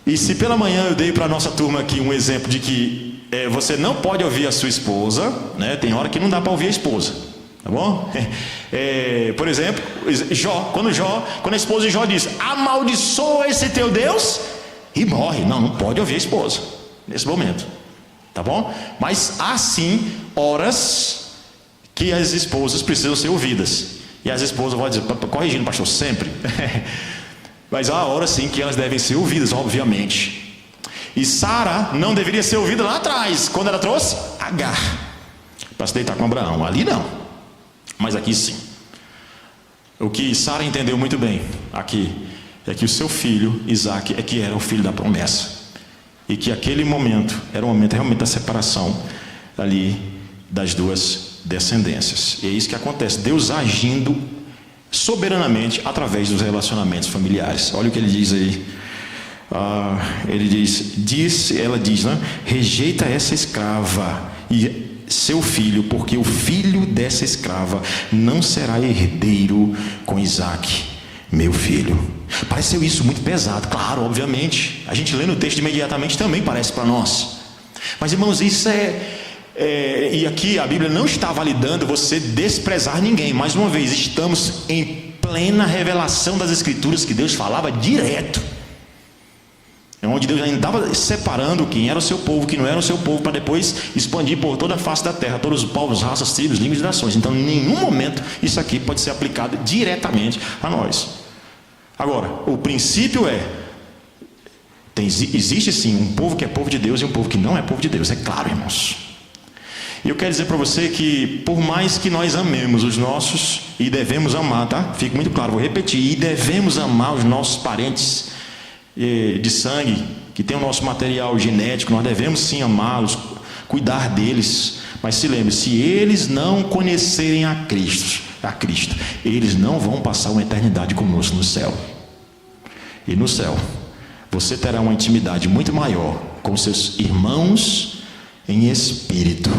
E se pela manhã eu dei para a nossa turma aqui um exemplo de que você não pode ouvir a sua esposa, né? Tem hora que não dá para ouvir a esposa, tá bom? Por exemplo, quando a esposa de Jó diz: amaldiçoa esse teu Deus e morre. Não pode ouvir a esposa nesse momento, tá bom? Mas há sim horas que as esposas precisam ser ouvidas. E as esposas vão dizer, corrigindo, pastor, sempre. Mas há horas sim que elas devem ser ouvidas, obviamente. E Sara não deveria ser ouvida lá atrás, quando ela trouxe Agar para se deitar com Abraão. Ali não, mas aqui sim. O que Sara entendeu muito bem aqui é que o seu filho Isaac é que era o filho da promessa, e que aquele momento era o momento realmente da separação ali das duas descendências. E é isso que acontece, Deus agindo soberanamente através dos relacionamentos familiares. Olha o que ele diz aí. Ela diz, né? Rejeita essa escrava e seu filho, porque o filho dessa escrava não será herdeiro com Isaac, meu filho. Pareceu isso muito pesado, claro, obviamente. A gente lê no texto imediatamente também parece para nós. Mas irmãos, isso e aqui a Bíblia não está validando você desprezar ninguém. Mais uma vez, estamos em plena revelação das Escrituras, que Deus falava direto, onde Deus ainda estava separando quem era o seu povo, quem não era o seu povo, para depois expandir por toda a face da terra, todos os povos, raças, tribos, línguas e nações. Então em nenhum momento isso aqui pode ser aplicado diretamente a nós. Agora, o princípio existe sim um povo que é povo de Deus e um povo que não é povo de Deus, é claro, irmãos. E eu quero dizer para você que, por mais que nós amemos os nossos, e devemos amar, tá? Fique muito claro, vou repetir, e devemos amar os nossos parentes de sangue, que tem o nosso material genético, nós devemos sim amá-los, cuidar deles. Mas se lembre, se eles não conhecerem a Cristo, eles não vão passar uma eternidade conosco no céu. E no céu, você terá uma intimidade muito maior com seus irmãos em espírito,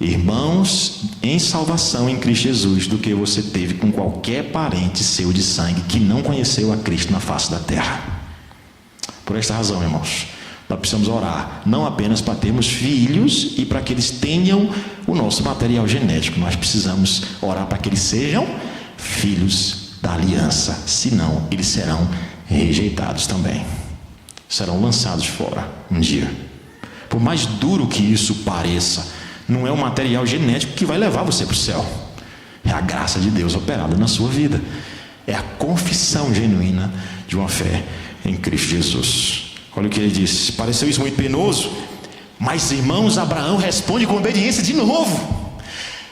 irmãos em salvação em Cristo Jesus, do que você teve com qualquer parente seu de sangue que não conheceu a Cristo na face da terra. Por esta razão, irmãos, nós precisamos orar, não apenas para termos filhos e para que eles tenham o nosso material genético, nós precisamos orar para que eles sejam filhos da aliança, senão eles serão rejeitados também, serão lançados fora um dia. Por mais duro que isso pareça, não é o material genético que vai levar você para o céu, é a graça de Deus operada na sua vida, é a confissão genuína de uma fé em Cristo Jesus. Olha o que ele disse. Pareceu isso muito penoso, mas irmãos, Abraão responde com obediência de novo.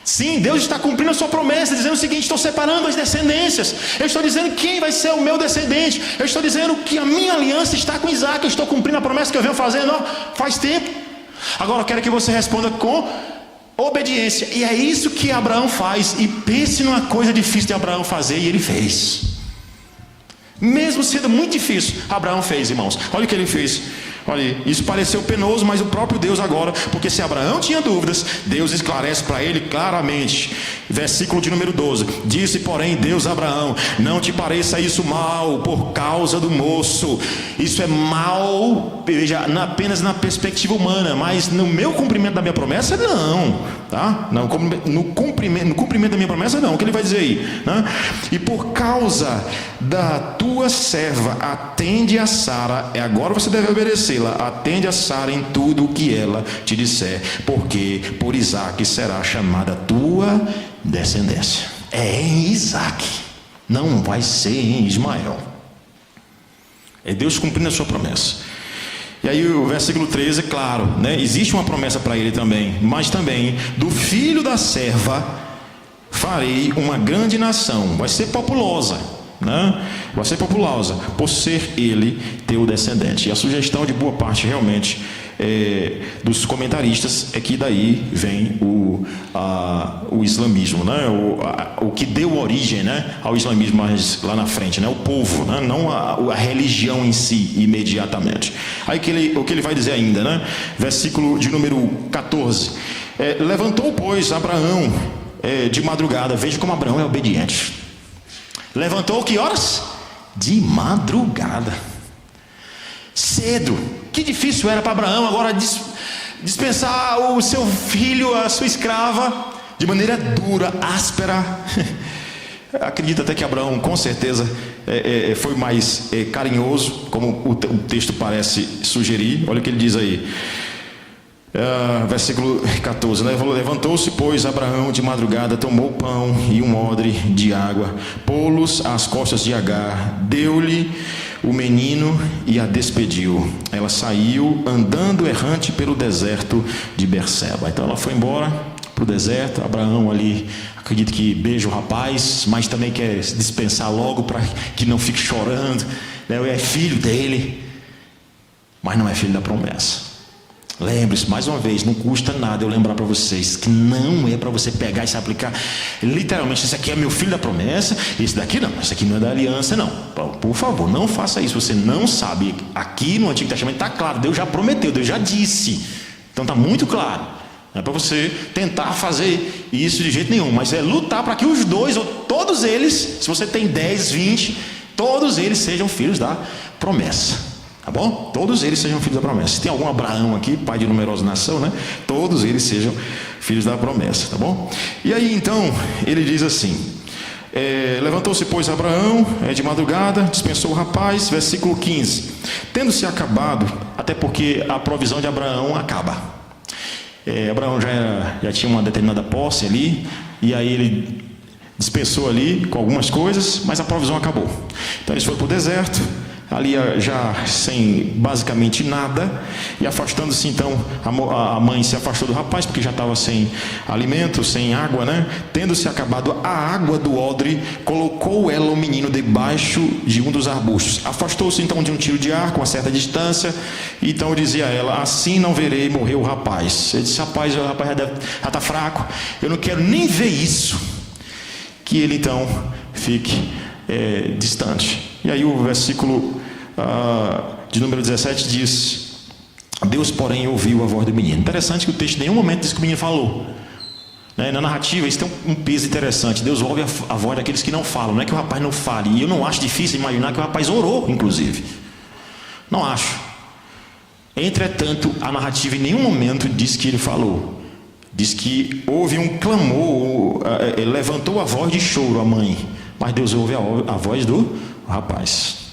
Sim, Deus está cumprindo a sua promessa, dizendo o seguinte: estou separando as descendências, eu estou dizendo quem vai ser o meu descendente, eu estou dizendo que a minha aliança está com Isaac, eu estou cumprindo a promessa que eu venho fazendo faz tempo. Agora eu quero que você responda com obediência, e é isso que Abraão faz. E pense numa coisa difícil de Abraão fazer, e ele fez. Mesmo sendo muito difícil, Abraão fez, irmãos. Olha o que ele fez. Olha aí, isso pareceu penoso, mas o próprio Deus agora, porque se Abraão tinha dúvidas, Deus esclarece para ele claramente. Versículo de número 12: disse, porém, Deus a Abraão: não te pareça isso mal por causa do moço. Isso é mal, veja, apenas na perspectiva humana, mas no meu cumprimento da minha promessa, não, tá? Não, no cumprimento da minha promessa, não. O que ele vai dizer aí, né? E por causa da tua serva, atende a Sara. Agora você deve obedecê-la. Atende a Sara em tudo o que ela te disser, porque por Isaque será chamada a tua descendência. É em Isaque, não vai ser em Ismael. É Deus cumprindo a sua promessa. E aí o versículo 13, é claro, né? Existe uma promessa para ele também, mas também do filho da serva farei uma grande nação. Vai ser populosa, né? Vai ser populosa por ser ele teu descendente. E a sugestão de boa parte realmente dos comentaristas é que daí vem o islamismo, né? O que deu origem, né, ao islamismo mais lá na frente, né? O povo, né? Não a religião em si imediatamente. Aí o que ele vai dizer ainda, né? Versículo de número 14: levantou, pois, Abraão de madrugada. Veja como Abraão é obediente. Levantou que horas? De madrugada, cedo. Que difícil era para Abraão agora dispensar o seu filho, a sua escrava, de maneira dura, áspera. Acredito até que Abraão, com certeza, foi mais carinhoso, como o texto parece sugerir. Olha o que ele diz aí. Versículo 14: levantou-se, pois, Abraão de madrugada, tomou pão e um odre de água, pô-los às costas de Agar, deu-lhe o menino e a despediu. Ela saiu andando errante pelo deserto de Berseba. Então ela foi embora para o deserto. Abraão ali, acredito que beija o rapaz, mas também quer dispensar logo para que não fique chorando, né? É filho dele, mas não é filho da promessa. Lembre-se, mais uma vez, não custa nada eu lembrar para vocês que não é para você pegar e se aplicar literalmente, esse aqui é meu filho da promessa, esse daqui não, esse aqui não é da aliança, não. Por favor, não faça isso. Você não sabe. Aqui no Antigo Testamento está claro, Deus já prometeu, Deus já disse, então está muito claro. Não é para você tentar fazer isso de jeito nenhum, mas é lutar para que os dois, ou todos eles, se você tem 10, 20, todos eles sejam filhos da promessa. Tá bom? Todos eles sejam filhos da promessa. Se tem algum Abraão aqui, pai de numerosa nação, né? Todos eles sejam filhos da promessa, tá bom? E aí então, ele diz assim: levantou-se, pois, Abraão de madrugada, dispensou o rapaz. Versículo 15: tendo-se acabado, até porque a provisão de Abraão acaba. Abraão já tinha uma determinada posse ali, e aí ele dispensou ali com algumas coisas, mas a provisão acabou. Então eles foram para o deserto, ali já sem basicamente nada, e afastando-se então, a mãe se afastou do rapaz, porque já estava sem alimento, sem água, né? Tendo-se acabado a água do odre, colocou ela o menino debaixo de um dos arbustos. Afastou-se então de um tiro de arco, a certa distância, e então dizia a ela: assim não verei morrer o rapaz. Ele disse: rapaz, o rapaz já está fraco, eu não quero nem ver isso. Que ele então fique distante. E aí o versículo de número 17 diz: Deus, porém, ouviu a voz do menino. Interessante que o texto em nenhum momento diz que o menino falou, né? Na narrativa isso tem um peso interessante. Deus ouve a voz daqueles que não falam. Não é que o rapaz não fale. E eu não acho difícil imaginar que o rapaz orou, inclusive. Não acho. Entretanto, a narrativa em nenhum momento diz que ele falou. Diz que houve um clamor, levantou a voz de choro a mãe. Mas Deus ouve a voz do rapaz.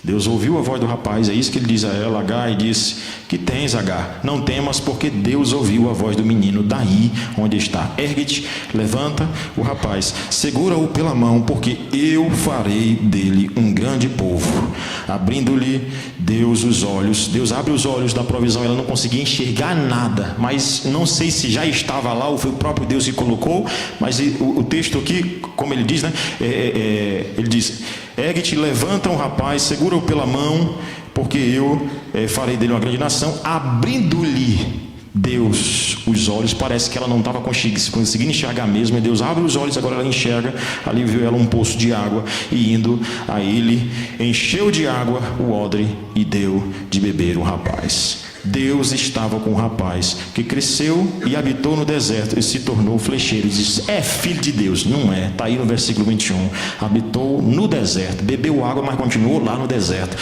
Deus ouviu a voz do rapaz. É isso que ele diz a ela, Agar, e disse: que tens, Agar? Não temas, porque Deus ouviu a voz do menino daí onde está. Ergue-te, levanta o rapaz, segura-o pela mão, porque eu farei dele um grande povo. Abrindo-lhe Deus os olhos. Deus abre os olhos da provisão. Ela não conseguia enxergar nada, mas não sei se já estava lá ou foi o próprio Deus que colocou. Mas o texto aqui, como ele diz, né? Ele diz: ergue-te, levanta o rapaz, segura-o pela mão, porque eu farei dele uma grande nação. Abrindo-lhe Deus, os olhos, parece que ela não estava conseguindo enxergar mesmo, e Deus abre os olhos, agora ela enxerga. Ali viu ela um poço de água, e indo a ele, encheu de água o odre e deu de beber o rapaz. Deus estava com o rapaz, que cresceu e habitou no deserto e se tornou flecheiro. E disse: é filho de Deus. Não é, está aí no versículo 21. Habitou no deserto, bebeu água, mas continuou lá no deserto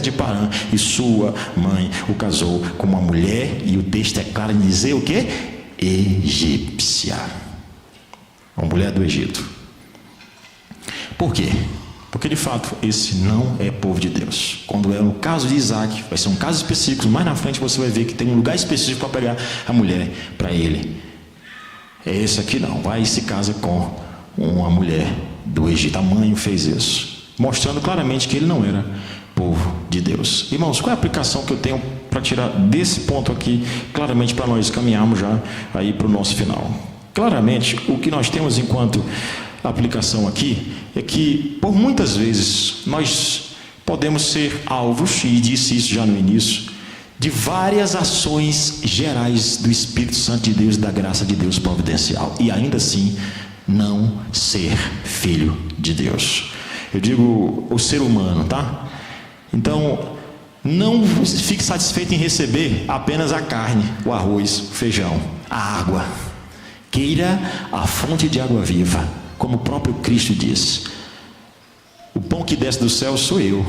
de Parã. E sua mãe o casou com uma mulher, e o texto é claro em dizer o quê? Egípcia. Uma mulher do Egito. Por quê? Porque de fato esse não é povo de Deus. Quando é no caso de Isaac, vai ser um caso específico. Mais na frente você vai ver que tem um lugar específico para pegar a mulher para ele. É esse aqui não. Vai e se casa com uma mulher do Egito. A mãe fez isso, mostrando claramente que ele não era povo de Deus. Irmãos, qual é a aplicação que eu tenho para tirar desse ponto aqui, claramente, para nós caminharmos já aí para o nosso final? Claramente, o que nós temos enquanto aplicação aqui é que, por muitas vezes, nós podemos ser alvos, e disse isso já no início, de várias ações gerais do Espírito Santo de Deus e da graça de Deus providencial, e ainda assim não ser filho de Deus. Eu digo o ser humano, tá? Então, não fique satisfeito em receber apenas a carne, o arroz, o feijão, a água. Queira a fonte de água viva, como o próprio Cristo diz: o pão que desce do céu sou eu.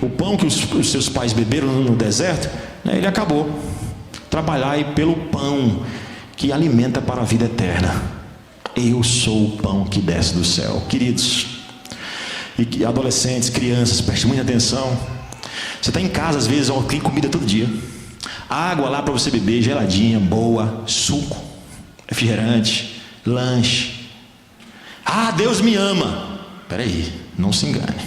O pão que os seus pais beberam no deserto, né, ele acabou. Trabalhai pelo pão que alimenta para a vida eterna. Eu sou o pão que desce do céu. Queridos, e adolescentes, crianças, prestem muita atenção. Você está em casa, às vezes, tem comida todo dia. Água lá para você beber, geladinha, boa, suco, refrigerante, lanche. Ah, Deus me ama. Espera aí, não se engane.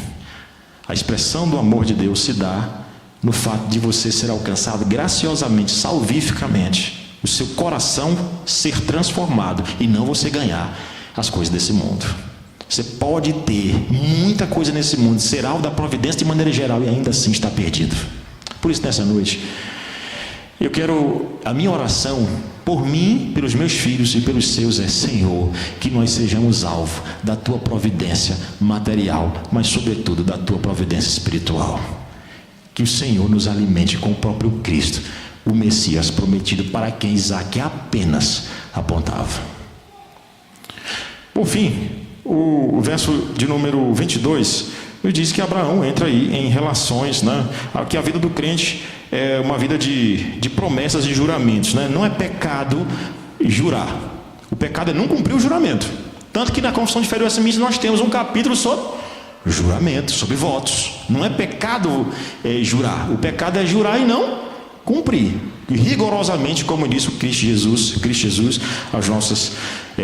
A expressão do amor de Deus se dá no fato de você ser alcançado graciosamente, salvificamente, o seu coração ser transformado, e não você ganhar as coisas desse mundo. Você pode ter muita coisa nesse mundo, ser alvo da providência de maneira geral, e ainda assim estar perdido. Por isso, nessa noite, a minha oração por mim, pelos meus filhos e pelos seus é: Senhor, que nós sejamos alvo da tua providência material, mas sobretudo da tua providência espiritual. Que o Senhor nos alimente com o próprio Cristo, o Messias prometido, para quem Isaac apenas apontava. Por fim, o verso de número 22 nos diz que Abraão entra aí em relações, né? Que a vida do crente é uma vida de promessas e juramentos, né? Não é pecado jurar. O pecado é não cumprir o juramento. Tanto que na Confissão de Fé do Westminster nós temos um capítulo sobre juramento, sobre votos. Não é pecado jurar. O pecado é jurar e não cumprir rigorosamente, como disse o Cristo Jesus, as nossas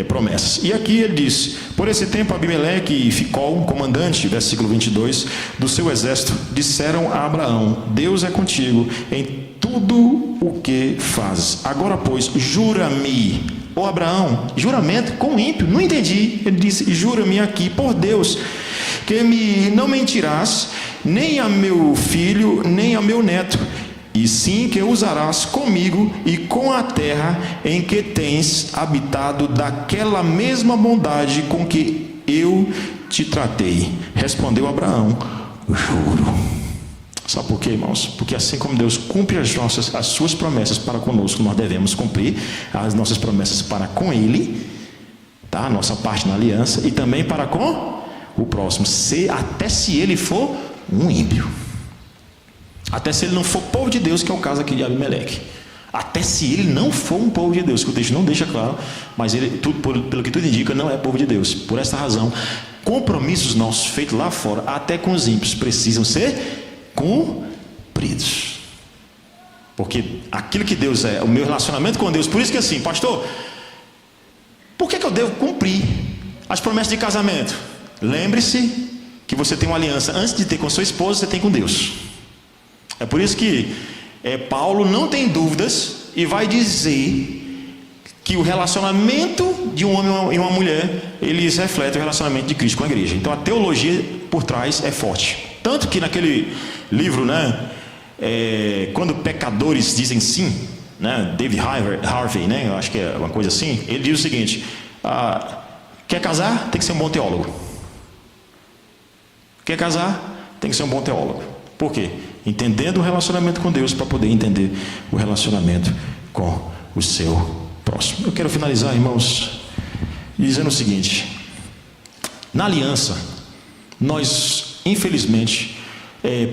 promessas. E aqui ele diz: por esse tempo Abimeleque e Ficol, comandante, versículo 22, do seu exército, disseram a Abraão: Deus é contigo em tudo o que fazes. Agora, pois, jura-me. Ô Abraão, juramento com ímpio? Não entendi. Ele disse: jura-me aqui por Deus, que não mentirás nem a meu filho, nem a meu neto, e sim que usarás comigo e com a terra em que tens habitado, daquela mesma bondade com que eu te tratei. Respondeu Abraão: juro. Sabe por quê, irmãos? Porque assim como Deus cumpre as suas promessas para conosco, nós devemos cumprir as nossas promessas para com Ele, tá? A nossa parte na aliança, e também para com o próximo, até se ele for um ímpio. Até se ele não for povo de Deus, que é o caso aqui de Abimeleque. Até se ele não for um povo de Deus, que o texto não deixa claro, mas ele, pelo que tudo indica, não é povo de Deus. Por essa razão, compromissos nossos feitos lá fora, até com os ímpios, precisam ser cumpridos. Porque aquilo que Deus é, o meu relacionamento com Deus, por isso que assim, pastor, por que eu devo cumprir as promessas de casamento? Lembre-se que você tem uma aliança, antes de ter com sua esposa, você tem com Deus. É por isso que Paulo não tem dúvidas e vai dizer que o relacionamento de um homem e uma mulher, eles refletem o relacionamento de Cristo com a igreja. Então a teologia por trás é forte. Tanto que naquele livro, né, quando pecadores dizem sim, né, David Harvey, né, eu acho que é uma coisa assim, ele diz o seguinte: quer casar? Tem que ser um bom teólogo. Quer casar? Tem que ser um bom teólogo. Por quê? Entendendo o relacionamento com Deus para poder entender o relacionamento com o seu próximo. Eu quero finalizar, irmãos, dizendo o seguinte: na aliança, nós, infelizmente,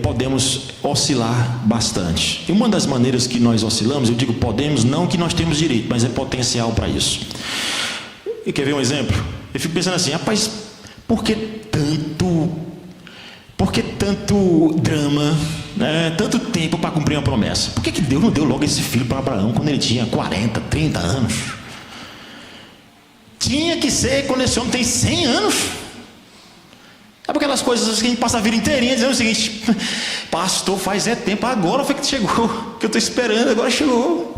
podemos oscilar bastante. E uma das maneiras que nós oscilamos, eu digo podemos, não que nós temos direito, mas é potencial para isso. E quer ver um exemplo? Eu fico pensando assim: rapaz, por que tanto drama, né? Tanto tempo para cumprir uma promessa? Por que Deus não deu logo esse filho para Abraão quando ele tinha 40, 30 anos? Tinha que ser quando esse homem tem 100 anos. Sabe aquelas coisas que a gente passa a vida inteirinha dizendo o seguinte: pastor, faz tempo, agora foi que chegou, que eu estou esperando, agora chegou.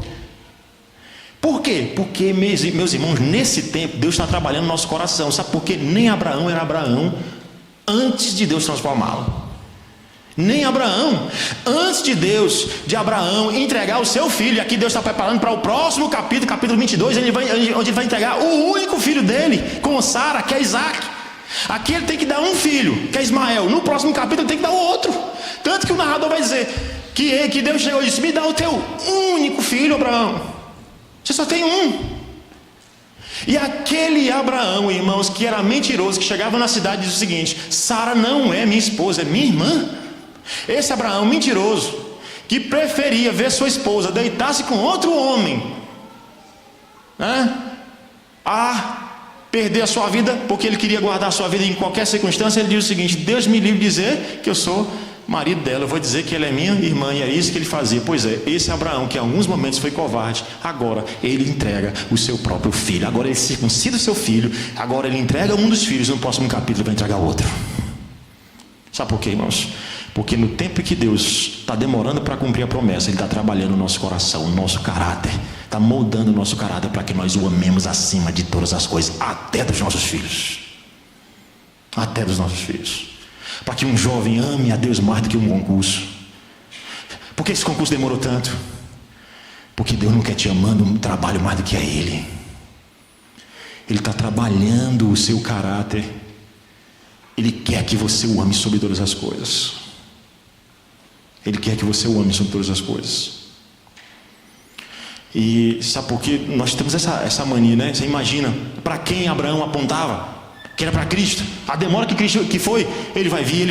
Por quê? Porque, meus irmãos, nesse tempo Deus está trabalhando no nosso coração. Sabe por quê? Nem Abraão era Abraão antes de Deus transformá-lo. Nem Abraão, antes de Abraão entregar o seu filho. E aqui Deus está preparando para o próximo capítulo 22, onde ele vai entregar o único filho dele com Sara, que é Isaac. Aqui ele tem que dar um filho, que é Ismael. No próximo capítulo ele tem que dar o outro. Tanto que o narrador vai dizer que Deus chegou e disse: me dá o teu único filho, Abraão. Você só tem um. E aquele Abraão, irmãos, que era mentiroso, que chegava na cidade e dizia o seguinte: Sara não é minha esposa, é minha irmã. Esse Abraão mentiroso, que preferia ver sua esposa deitar-se com outro homem, né, a perder a sua vida, porque ele queria guardar a sua vida em qualquer circunstância. Ele diz o seguinte: Deus me livre de dizer que eu sou marido dela, eu vou dizer que ela é minha irmã. E é isso que ele fazia. Pois é, esse Abraão, que em alguns momentos foi covarde, agora ele entrega o seu próprio filho. Agora ele circuncida o seu filho. Agora ele entrega um dos filhos. No próximo capítulo vai entregar outro. Sabe por quê, irmãos? Porque no tempo que Deus está demorando para cumprir a promessa, Ele está trabalhando no nosso coração, no nosso caráter, está moldando o nosso caráter para que nós o amemos acima de todas as coisas, até dos nossos filhos. Até dos nossos filhos. Para que um jovem ame a Deus mais do que um concurso. Por que esse concurso demorou tanto? Porque Deus não quer te amando um trabalho mais do que a Ele. Ele está trabalhando o seu caráter. Ele quer que você o ame sobre todas as coisas. Ele quer que você o ame sobre todas as coisas. E sabe por quê? Nós temos essa mania, né? Você imagina para quem Abraão apontava? Que era para Cristo. A demora que Cristo que foi, ele vai vir.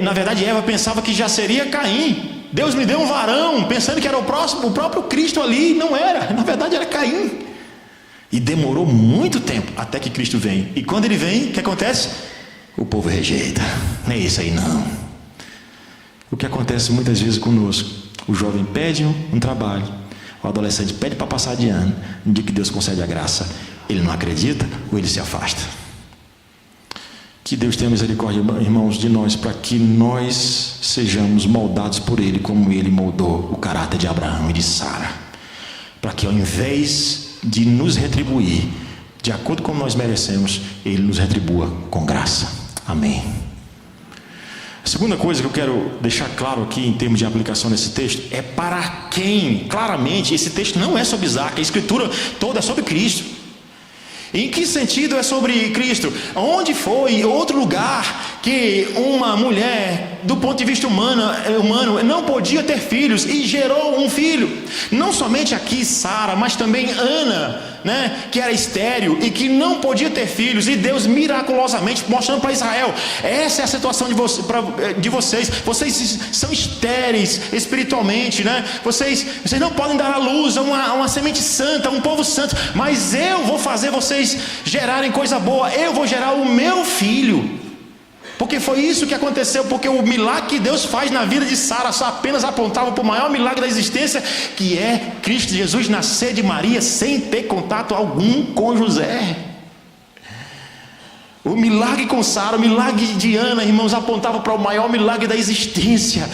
Na verdade, Eva pensava que já seria Caim. Deus me deu um varão, pensando que era o próprio Cristo ali. Não era, na verdade era Caim. E demorou muito tempo até que Cristo vem. E quando ele vem, o que acontece? O povo rejeita. Não é isso aí não. O que acontece muitas vezes conosco: o jovem pede um trabalho, o adolescente pede para passar de ano. No dia que Deus concede a graça, ele não acredita ou ele se afasta. Que Deus tenha misericórdia, irmãos, de nós, para que nós sejamos moldados por Ele, como Ele moldou o caráter de Abraão e de Sara, para que ao invés de nos retribuir de acordo com nós merecemos, Ele nos retribua com graça. Amém. A segunda coisa que eu quero deixar claro aqui em termos de aplicação desse texto é para quem. Claramente esse texto não é sobre Isaac, a escritura toda é sobre Cristo. Em que sentido é sobre Cristo? Onde foi outro lugar que uma mulher, do ponto de vista humano, não podia ter filhos e gerou um filho? Não somente aqui Sara, mas também Ana, né, que era estéril e que não podia ter filhos, e Deus miraculosamente mostrando para Israel: essa é a situação de vocês. Vocês são estéreis espiritualmente, né? Vocês não podem dar à luz a uma semente santa, um povo santo, mas eu vou fazer vocês gerarem coisa boa. Eu vou gerar o meu filho. Porque foi isso que aconteceu. Porque o milagre que Deus faz na vida de Sara só apenas apontava para o maior milagre da existência, que é Cristo Jesus nascer de Maria sem ter contato algum com José. O milagre com Sara, o milagre de Ana, irmãos, apontava para o maior milagre da existência,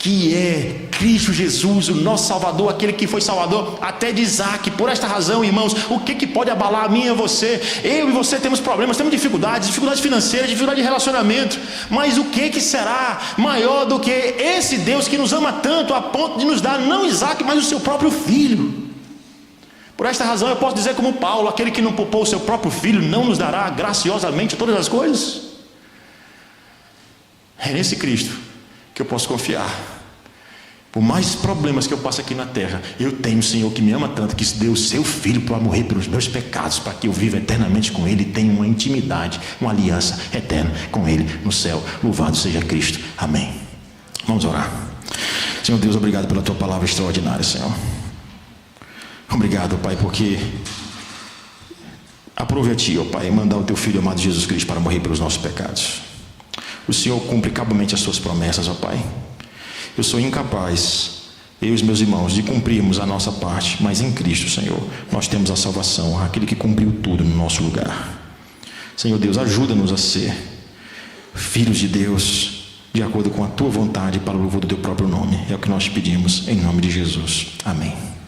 que é Cristo Jesus, o nosso Salvador, aquele que foi Salvador até de Isaac. Por esta razão, irmãos, o que pode abalar a mim e a você? Eu e você temos problemas, temos dificuldades financeiras, dificuldade de relacionamento, mas o que será maior do que esse Deus que nos ama tanto a ponto de nos dar não Isaac, mas o seu próprio filho? Por esta razão eu posso dizer como Paulo: aquele que não poupou o seu próprio filho não nos dará graciosamente todas as coisas? É nesse Cristo que eu posso confiar. Por mais problemas que eu passe aqui na terra, eu tenho um Senhor que me ama tanto, que deu o seu Filho para morrer pelos meus pecados, para que eu viva eternamente com Ele e tenha uma intimidade, uma aliança eterna com Ele no céu. Louvado seja Cristo. Amém. Vamos orar. Senhor Deus, obrigado pela Tua palavra extraordinária, Senhor. Obrigado, Pai, porque aprove a Ti, ó Pai, mandar o Teu Filho amado Jesus Cristo para morrer pelos nossos pecados. O Senhor cumpre cabalmente as Suas promessas, ó Pai. Eu sou incapaz, eu e os meus irmãos, de cumprirmos a nossa parte, mas em Cristo, Senhor, nós temos a salvação, aquele que cumpriu tudo no nosso lugar. Senhor Deus, ajuda-nos a ser filhos de Deus, de acordo com a Tua vontade, para o louvor do Teu próprio nome. É o que nós pedimos, em nome de Jesus. Amém.